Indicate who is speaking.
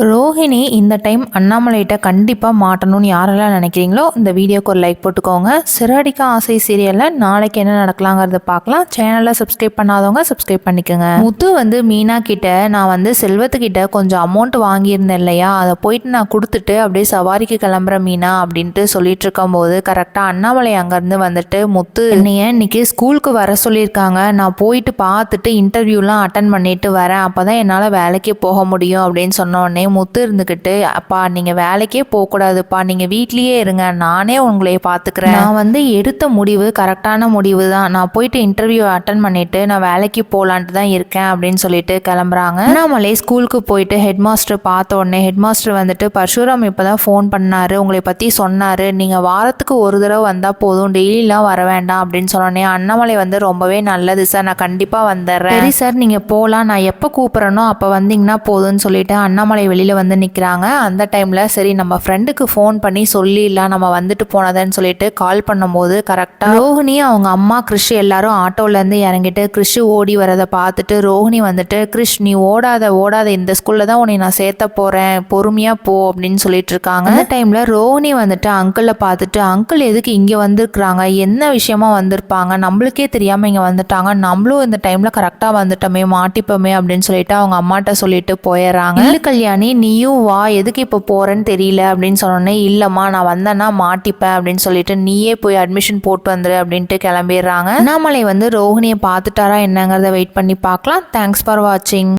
Speaker 1: ரோஹிணி இந்த டைம் அண்ணாமலைகிட்ட கண்டிப்பாக மாட்டணும்னு யாரெல்லாம் நினைக்கிறீங்களோ இந்த வீடியோக்கு ஒரு லைக் போட்டுக்கோங்க. சிறடிக்க ஆசை சீரியலில் நாளைக்கு என்ன நடக்கலாங்கிறத பார்க்கலாம். சேனலில் சப்ஸ்கிரைப் பண்ணாதவங்க சப்ஸ்கிரைப் பண்ணிக்கோங்க. முத்து வந்து மீனா கிட்ட நான் செல்வத்துக்கிட்ட கொஞ்சம் அமௌண்ட் வாங்கியிருந்தேன் இல்லையா, அதை போயிட்டு நான் கொடுத்துட்டு அப்படியே சவாரிக்கு கிளம்புற மீனா அப்படின்ட்டு சொல்லிட்டு இருக்கும்போது கரெக்டாக அண்ணாமலை அங்கேருந்து முத்து என்னைய இன்னைக்கு ஸ்கூலுக்கு வர சொல்லியிருக்காங்க, நான் போயிட்டு பார்த்துட்டு இன்டர்வியூலாம் அட்டன் பண்ணிட்டு வரேன், அப்போ தான் என்னால் வேலைக்கே போக முடியும் அப்படின்னு சொன்னோடனே முத்து இருந்துக்கிட்டு, அப்பா நீங்கள் வேலைக்கே போகக்கூடாதுப்பா, நீங்கள் வீட்லேயே இருங்க, நானே உங்களை பார்த்துக்கிறேன், நான் எடுத்த முடிவு கரெக்டான முடிவு தான், நான் போயிட்டு இன்டர்வியூ அட்டன் பண்ணிவிட்டு நான் வேலைக்கு போகலான்ட்டு தான் இருக்கேன் அப்படின்னு சொல்லிட்டு கிளம்புறாங்க. அண்ணாமலை ஸ்கூலுக்கு போயிட்டு ஹெட் மாஸ்டர் பார்த்த உடனே ஹெட் மாஸ்டர் பரசுராம் இப்போ தான் ஃபோன் பண்ணார், உங்களை பற்றி சொன்னார், நீங்கள் வாரத்துக்கு ஒரு தடவை வந்தால் போதும், டெய்லிலாம் வர வேண்டாம் அப்படின்னு சொன்னோடனே அண்ணாமலை ரொம்பவே நல்லது சார், நான் கண்டிப்பாக வந்துடுறேன், சரி சார் நீங்கள் போகலாம், நான் எப்போ கூப்பிட்றனோ அப்போ வந்தீங்கன்னா போதும்னு சொல்லிட்டு அண்ணாமலை வெளியில் நிற்கிறாங்க. அந்த டைமில் சரி நம்ம ஃப்ரெண்டுக்கு ஃபோன் பண்ணி சொல்லிடலாம் நம்ம வந்துட்டு போனதுன்னு சொல்லிட்டு கால் பண்ணும்போது கரெக்டாக ரோஹிணி அவங்க அம்மா கிறிஷ் எல்லாரும் ஆட்டோலேருந்து இறங்கிட்டு கிறிஷ் ஓடி வரதை பார்த்துட்டு ரோஹிணி கிறிஷ் நீ ஓடாத இந்த ஸ்கூலில் தான் உன்னை நான் சேர்த்த போகிறேன், பொறுமையாக போ அப்படின்னு சொல்லிட்டு இருக்காங்க. அந்த டைமில் ரோஹிணி அங்கிளை பார்த்துட்டு அங்கிள் எதுக்கு இங்கே வந்திருக்கிறாங்க, என்ன விஷயமா வந்திருப்பாங்க, நம்மளுக்கே தெரியாமல் இங்கே வந்துட்டாங்க, நம்மளும் இந்த டைமில் கரெக்டாக வந்துட்டோமே மாட்டிப்போமே அப்படின்னு சொல்லிட்டு அவங்க அம்மாட்ட சொல்லிட்டு போயிடுறாங்க. இல்லை கல்யாணி நீயும் வா, எதுக்கு இப்போ போகிறேன்னு தெரியல அப்படின்னு சொன்னோன்னே இல்லைம்மா நான் வந்தேன்னா மாட்டிப்பேன் அப்படின்னு சொல்லிட்டு நீயே போய் அட்மிஷன் போட்டு வந்துரு அப்படின்ட்டு கிளம்பிடுறாங்க. அண்ணாமலை ரோஹிணியை பார்த்துட்டாரா என்னங்கிறத வெயிட் பண்ணி பார்க்கலாம். தேங்க்ஸ் ஃபார் வாட்சிங்.